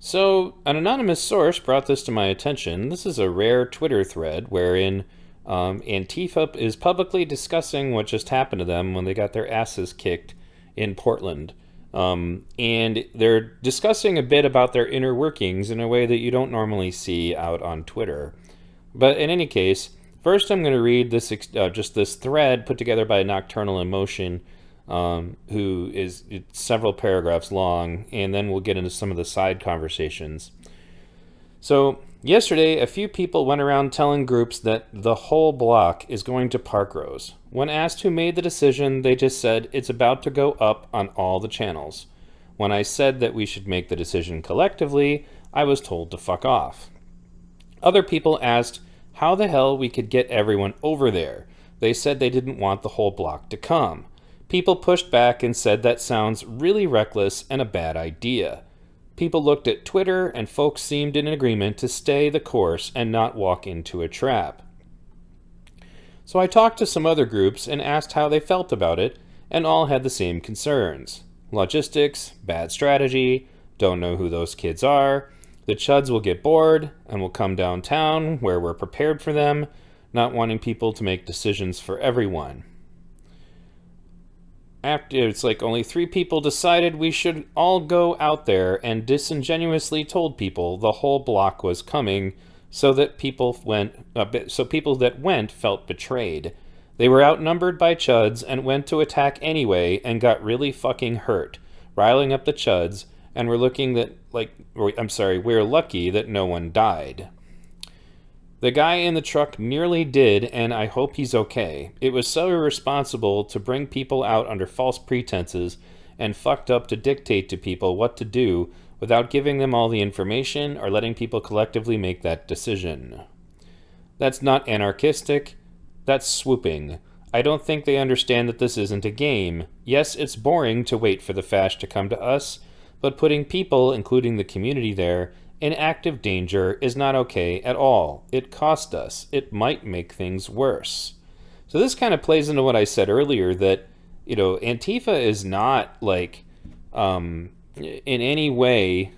So, an anonymous source brought this to my attention. This is a rare Twitter thread wherein Antifa is publicly discussing what just happened to them when they got their asses kicked in Portland. And they're discussing a bit about their inner workings in a way that you don't normally see out on Twitter. But in any case, first I'm going to read just this thread put together by Nocturnal Emotion, who is several paragraphs long, and then we'll get into some of the side conversations. So, yesterday, a few people went around telling groups that the whole block is going to Parkrose. When asked who made the decision, they just said it's about to go up on all the channels. When I said that we should make the decision collectively, I was told to fuck off. Other people asked how the hell we could get everyone over there. They said they didn't want the whole block to come. People pushed back and said that sounds really reckless and a bad idea. People looked at Twitter and folks seemed in agreement to stay the course and not walk into a trap. So I talked to some other groups and asked how they felt about it, and all had the same concerns. Logistics, bad strategy, don't know who those kids are, the chuds will get bored and will come downtown where we're prepared for them, not wanting people to make decisions for everyone. After it's like only 3 people decided we should all go out there and disingenuously told people the whole block was coming, so that people that went felt betrayed. They were outnumbered by chuds and went to attack anyway and got really fucking hurt, riling up the chuds, and we're lucky that no one died. The guy in the truck nearly did, and I hope he's okay. It was so irresponsible to bring people out under false pretenses and fucked up to dictate to people what to do without giving them all the information or letting people collectively make that decision. That's not anarchistic, that's swooping. I don't think they understand that this isn't a game. Yes, it's boring to wait for the fash to come to us, but putting people, including the community there, in active danger is not okay at all. It cost us. It might make things worse. So this kind of plays into what I said earlier, that, Antifa is not in any way,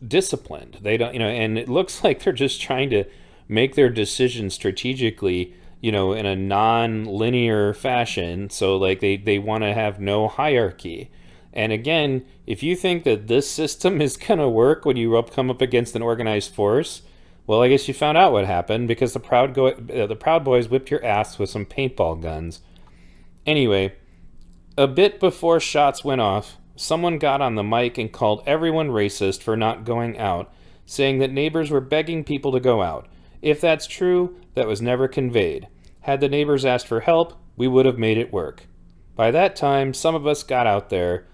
disciplined. They don't, and it looks like they're just trying to make their decisions strategically, in a non-linear fashion. So they want to have no hierarchy. And again, if you think that this system is going to work when you come up against an organized force, well, I guess you found out what happened, because the Proud Boys whipped your ass with some paintball guns. Anyway, a bit before shots went off, someone got on the mic and called everyone racist for not going out, saying that neighbors were begging people to go out. If that's true, that was never conveyed. Had the neighbors asked for help, we would have made it work. By that time, some of us got out there,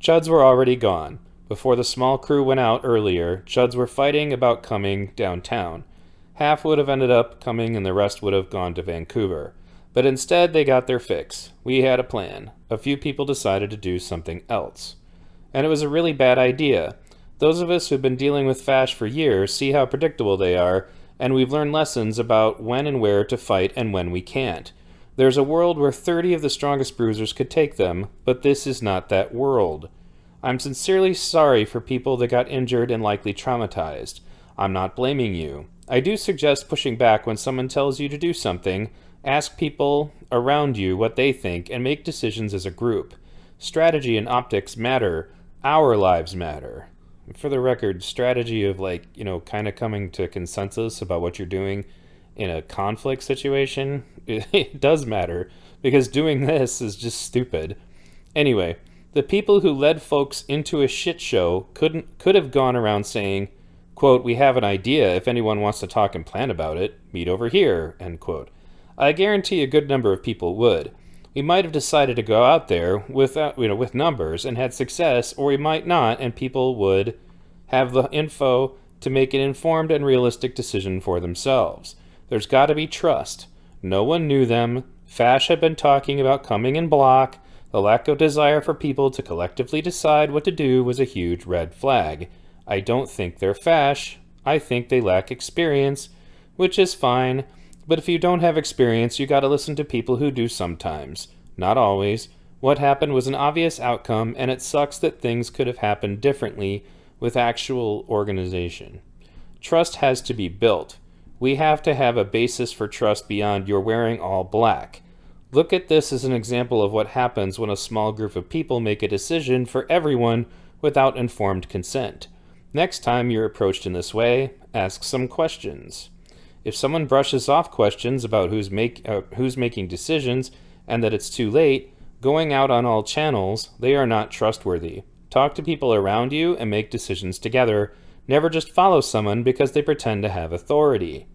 chuds were already gone. Before the small crew went out earlier, chuds were fighting about coming downtown. Half would have ended up coming and the rest would have gone to Vancouver. But instead, they got their fix. We had a plan. A few people decided to do something else. And it was a really bad idea. Those of us who've been dealing with fash for years see how predictable they are, and we've learned lessons about when and where to fight and when we can't. There's a world where 30 of the strongest bruisers could take them, but this is not that world. I'm sincerely sorry for people that got injured and likely traumatized. I'm not blaming you. I do suggest pushing back when someone tells you to do something. Ask people around you what they think and make decisions as a group. Strategy and optics matter. Our lives matter. For the record, strategy of kind of coming to consensus about what you're doing in a conflict situation, it does matter, because doing this is just stupid. Anyway, the people who led folks into a shit show could have gone around saying, quote, "We have an idea. If anyone wants to talk and plan about it, meet over here," end quote. I guarantee a good number of people would. We might have decided to go out there with numbers and had success, or we might not, and people would have the info to make an informed and realistic decision for themselves. There's got to be trust. No one knew them. Fash had been talking about coming in block. The lack of desire for people to collectively decide what to do was a huge red flag. I don't think they're fash. I think they lack experience, which is fine. But if you don't have experience, you gotta listen to people who do sometimes. Not always. What happened was an obvious outcome, and it sucks that things could have happened differently with actual organization. Trust has to be built. We have to have a basis for trust beyond you're wearing all black. Look at this as an example of what happens when a small group of people make a decision for everyone without informed consent. Next time you're approached in this way, ask some questions. If someone brushes off questions about who's making decisions and that it's too late, going out on all channels, they are not trustworthy. Talk to people around you and make decisions together. Never just follow someone because they pretend to have authority.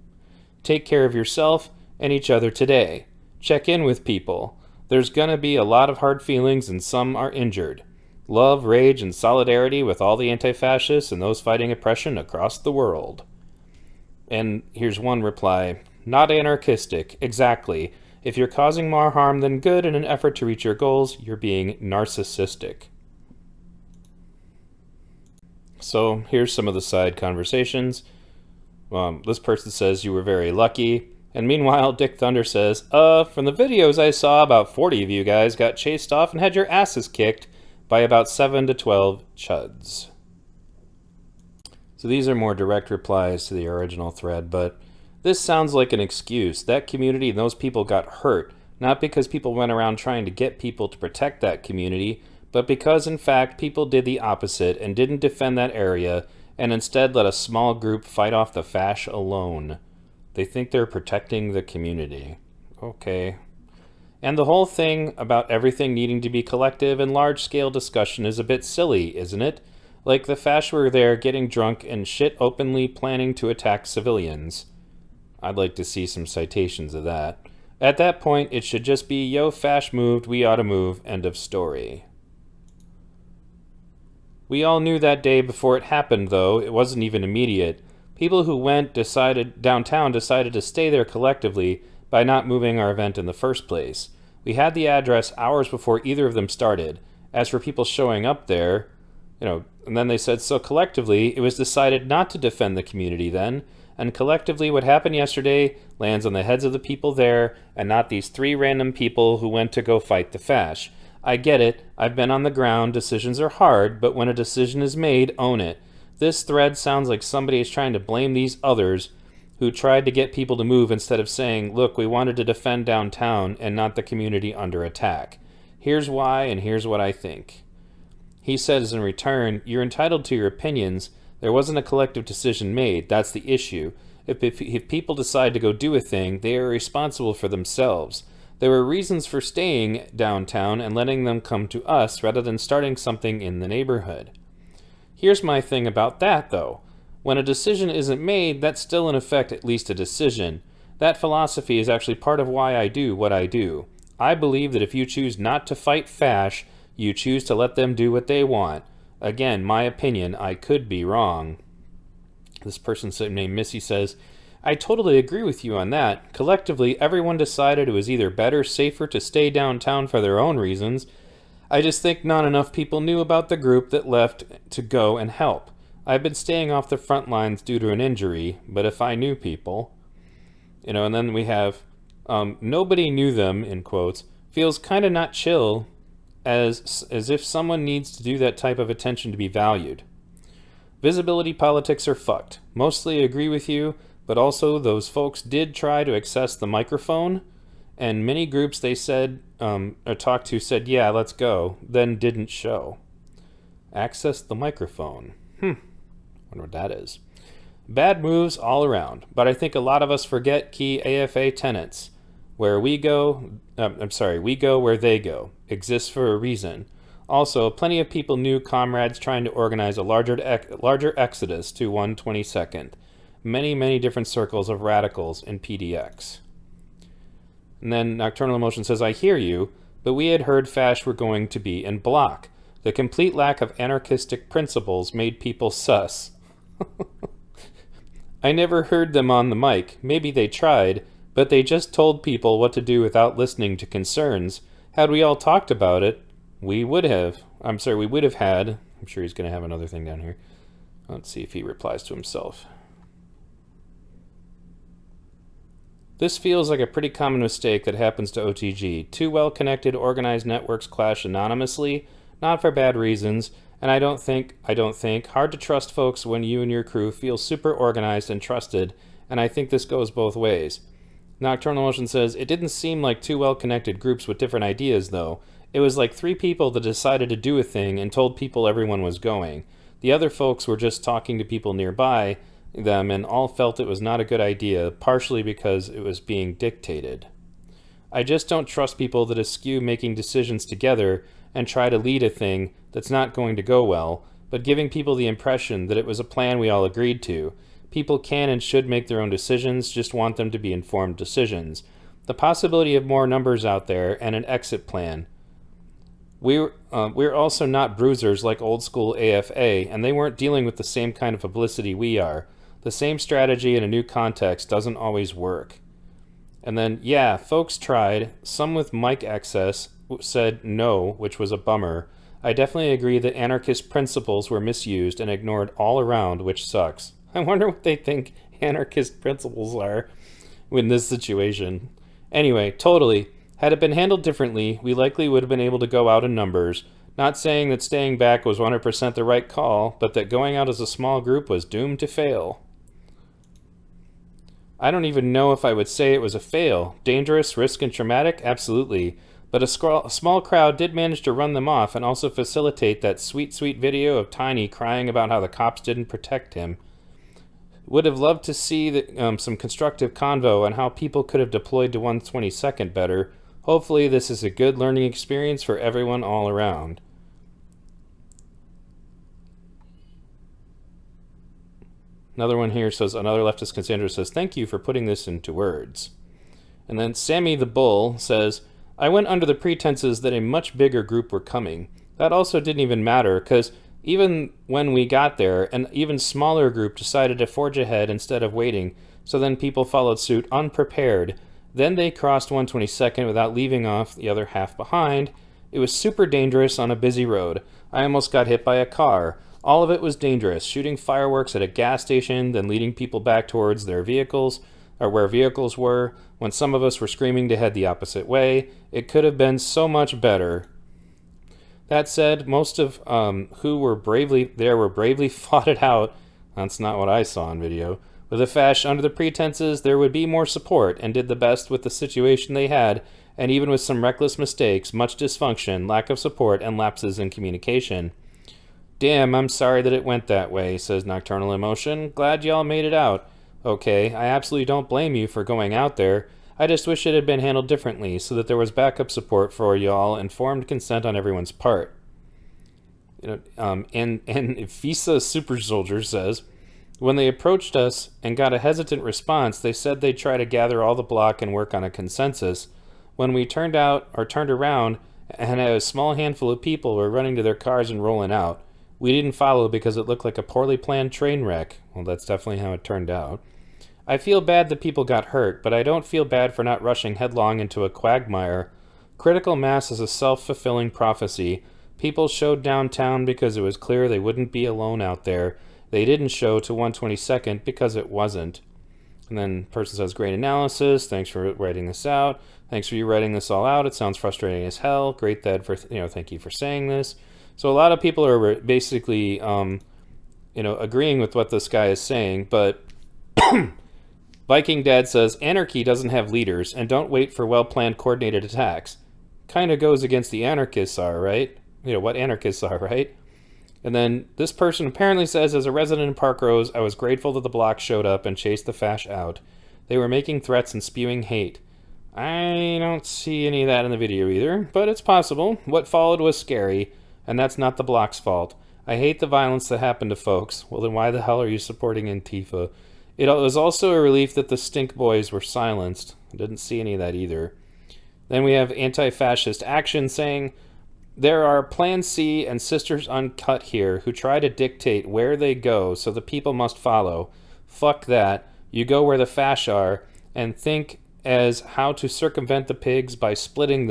Take care of yourself and each other today. Check in with people. There's gonna be a lot of hard feelings and some are injured. Love, rage, and solidarity with all the anti-fascists and those fighting oppression across the world. And here's one reply. Not anarchistic, exactly. If you're causing more harm than good in an effort to reach your goals, you're being narcissistic. So here's some of the side conversations. This person says you were very lucky. And meanwhile, Dick Thunder says, from the videos I saw, about 40 of you guys got chased off and had your asses kicked by about 7 to 12 chuds. So these are more direct replies to the original thread, but this sounds like an excuse. That community and those people got hurt, not because people went around trying to get people to protect that community, but because, in fact, people did the opposite and didn't defend that area and instead let a small group fight off the fash alone. They think they're protecting the community. Okay. And the whole thing about everything needing to be collective and large-scale discussion is a bit silly, isn't it? Like the fash were there getting drunk and shit openly planning to attack civilians. I'd like to see some citations of that. At that point, it should just be, yo, fash moved, we ought to move, end of story. We all knew that day before it happened, though. It wasn't even immediate. People who went downtown decided to stay there collectively by not moving our event in the first place. We had the address hours before either of them started. As for people showing up there, and then they said, so collectively, it was decided not to defend the community then, and collectively what happened yesterday lands on the heads of the people there and not these 3 random people who went to go fight the fash. I get it, I've been on the ground, decisions are hard, but when a decision is made, own it. This thread sounds like somebody is trying to blame these others who tried to get people to move instead of saying, look, we wanted to defend downtown and not the community under attack. Here's why and here's what I think. He says in return, you're entitled to your opinions. There wasn't a collective decision made. That's the issue. If people decide to go do a thing, they are responsible for themselves. There were reasons for staying downtown and letting them come to us rather than starting something in the neighborhood. Here's my thing about that, though. When a decision isn't made, that's still in effect at least a decision. That philosophy is actually part of why I do what I do. I believe that if you choose not to fight fash, you choose to let them do what they want. Again, my opinion, I could be wrong. This person named Missy says, I totally agree with you on that. Collectively, everyone decided it was either better, safer to stay downtown for their own reasons. I just think not enough people knew about the group that left to go and help. I've been staying off the front lines due to an injury, but if I knew people... and then we have, nobody knew them, in quotes, feels kind of not chill, as if someone needs to do that type of attention to be valued. Visibility politics are fucked. Mostly agree with you, but also those folks did try to access the microphone, and many groups they said, or talked to said, yeah, let's go, then didn't show. Access the microphone. Wonder what that is. Bad moves all around, but I think a lot of us forget key AFA tenets. We go where they go. Exists for a reason. Also, plenty of people knew comrades trying to organize a larger exodus to 122nd. Many, many different circles of radicals in PDX. And then Nocturnal Emotion says, I hear you, but we had heard fash were going to be in block. The complete lack of anarchistic principles made people sus. I never heard them on the mic. Maybe they tried, but they just told people what to do without listening to concerns. Had we all talked about it, we would have had... I'm sure he's going to have another thing down here. Let's see if he replies to himself. This feels like a pretty common mistake that happens to OTG. Two well-connected, organized networks clash anonymously, not for bad reasons, and I don't think, hard to trust folks when you and your crew feel super organized and trusted, and I think this goes both ways. Nocturnal Motion says, it didn't seem like two well-connected groups with different ideas, though. It was like three people that decided to do a thing and told people everyone was going. The other folks were just talking to people nearby them and all felt it was not a good idea, partially because it was being dictated. I just don't trust people that eschew making decisions together and try to lead a thing that's not going to go well, but giving people the impression that it was a plan we all agreed to. People can and should make their own decisions, just want them to be informed decisions. The possibility of more numbers out there and an exit plan. We're also not bruisers like old school AFA, and they weren't dealing with the same kind of publicity we are. The same strategy in a new context doesn't always work. And then, yeah, folks tried. Some with mic access said no, which was a bummer. I definitely agree that anarchist principles were misused and ignored all around, which sucks. I wonder what they think anarchist principles are in this situation. Anyway, totally. Had it been handled differently, we likely would have been able to go out in numbers. Not saying that staying back was 100% the right call, but that going out as a small group was doomed to fail. I don't even know if I would say it was a fail. Dangerous, risk, and traumatic? Absolutely. But a small crowd did manage to run them off and also facilitate that sweet, sweet video of Tiny crying about how the cops didn't protect him. Would have loved to see some constructive convo on how people could have deployed to 122nd better. Hopefully this is a good learning experience for everyone all around. Another one here says, another leftist Cassandra says, thank you for putting this into words. And then Sammy the Bull says, I went under the pretenses that a much bigger group were coming. That also didn't even matter, because even when we got there, an even smaller group decided to forge ahead instead of waiting, so then people followed suit unprepared. Then they crossed 122nd without leaving off the other half behind. It was super dangerous on a busy road. I almost got hit by a car. All of it was dangerous, shooting fireworks at a gas station, then leading people back towards their vehicles, or where vehicles were, when some of us were screaming to head the opposite way. It could have been so much better. That said, most of who were bravely fought it out. That's not what I saw on video. With a fash under the pretenses there would be more support, and did the best with the situation they had, and even with some reckless mistakes, much dysfunction, lack of support, and lapses in communication. Damn, I'm sorry that it went that way, says Nocturnal Emotion. Glad y'all made it out. Okay, I absolutely don't blame you for going out there. I just wish it had been handled differently, so that there was backup support for y'all, informed consent on everyone's part. And Visa Super Soldier says, when they approached us and got a hesitant response, they said they'd try to gather all the block and work on a consensus. When we turned around, and a small handful of people were running to their cars and rolling out. We didn't follow because it looked like a poorly planned train wreck. Well, that's definitely how it turned out. I feel bad that people got hurt, but I don't feel bad for not rushing headlong into a quagmire. Critical mass is a self-fulfilling prophecy. People showed downtown because it was clear they wouldn't be alone out there. They didn't show to 122nd because it wasn't. And then person says, great analysis. Thanks for writing this out. Thanks for you writing this all out. It sounds frustrating as hell. Great, Dad, for thank you for saying this. So a lot of people are basically, agreeing with what this guy is saying, but Viking Dad says, anarchy doesn't have leaders, and don't wait for well-planned coordinated attacks. Kind of goes against the anarchists are, right? What anarchists are, right? And then this person apparently says, as a resident in Parkrose, I was grateful that the block showed up and chased the fash out. They were making threats and spewing hate. I don't see any of that in the video either, but it's possible. What followed was scary. And that's not the block's fault. I hate the violence that happened to folks. Well, then why the hell are you supporting Antifa? It was also a relief that the stink boys were silenced. I didn't see any of that either. Then we have Anti-Fascist Action saying, there are Plan C and Sisters Uncut here who try to dictate where they go, so the people must follow. Fuck that. You go where the fash are, and think as how to circumvent the pigs by splitting,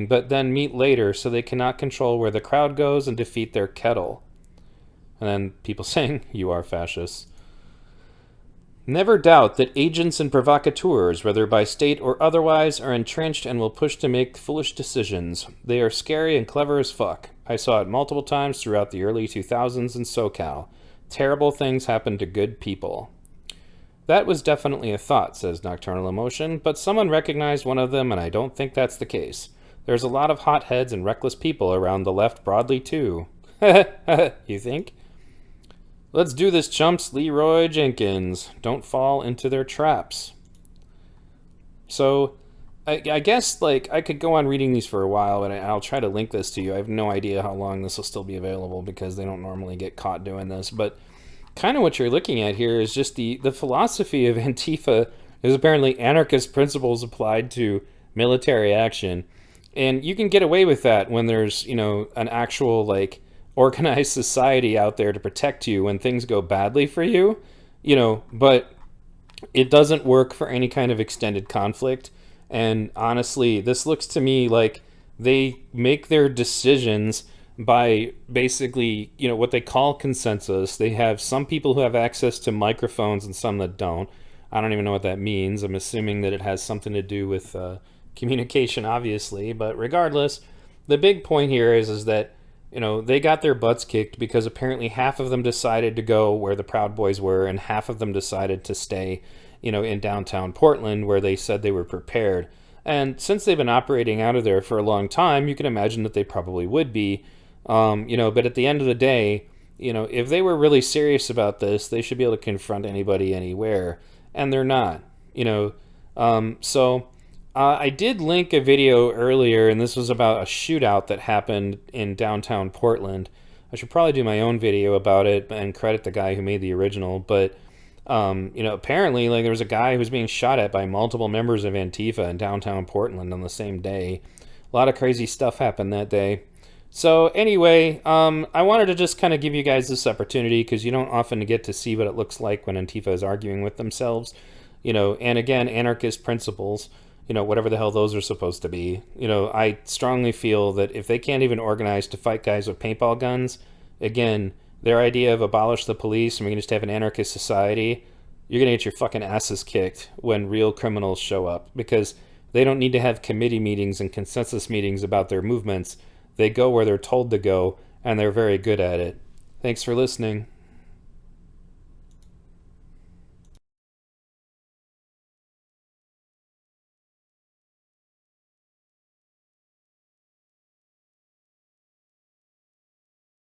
but then meet later so they cannot control where the crowd goes and defeat their kettle. And then people saying, you are fascists. Never doubt that agents and provocateurs, whether by state or otherwise, are entrenched and will push to make foolish decisions. They are scary and clever as fuck. I saw it multiple times throughout the early 2000s in SoCal. Terrible things happen to good people. That was definitely a thought, says Nocturnal Emotion, but someone recognized one of them, and I don't think that's the case. There's a lot of hotheads and reckless people around the left broadly, too. You think? Let's do this, chumps. Leroy Jenkins. Don't fall into their traps. So, I guess, like, I could go on reading these for a while, but I'll try to link this to you. I have no idea how long this will still be available because they don't normally get caught doing this. But kind of what you're looking at here is just the philosophy of Antifa is apparently anarchist principles applied to military action. And you can get away with that when there's, an actual, like, organized society out there to protect you when things go badly for you, but it doesn't work for any kind of extended conflict. And honestly, this looks to me like they make their decisions by basically, what they call consensus. They have some people who have access to microphones and some that don't. I don't even know what that means. I'm assuming that it has something to do with communication, obviously. But regardless, the big point here is that they got their butts kicked because apparently half of them decided to go where the Proud Boys were and half of them decided to stay, in downtown Portland where they said they were prepared. And since they've been operating out of there for a long time, you can imagine that they probably would be, but at the end of the day, if they were really serious about this, they should be able to confront anybody anywhere, and they're not, I did link a video earlier, and this was about a shootout that happened in downtown Portland. I should probably do my own video about it and credit the guy who made the original, but, apparently, like, there was a guy who was being shot at by multiple members of Antifa in downtown Portland on the same day. A lot of crazy stuff happened that day. So, anyway, I wanted to just kind of give you guys this opportunity, because you don't often get to see what it looks like when Antifa is arguing with themselves, and again, anarchist principles. Whatever the hell those are supposed to be. I strongly feel that if they can't even organize to fight guys with paintball guns, again, their idea of abolish the police and we can just have an anarchist society, you're going to get your fucking asses kicked when real criminals show up, because they don't need to have committee meetings and consensus meetings about their movements. They go where they're told to go, and they're very good at it. Thanks for listening.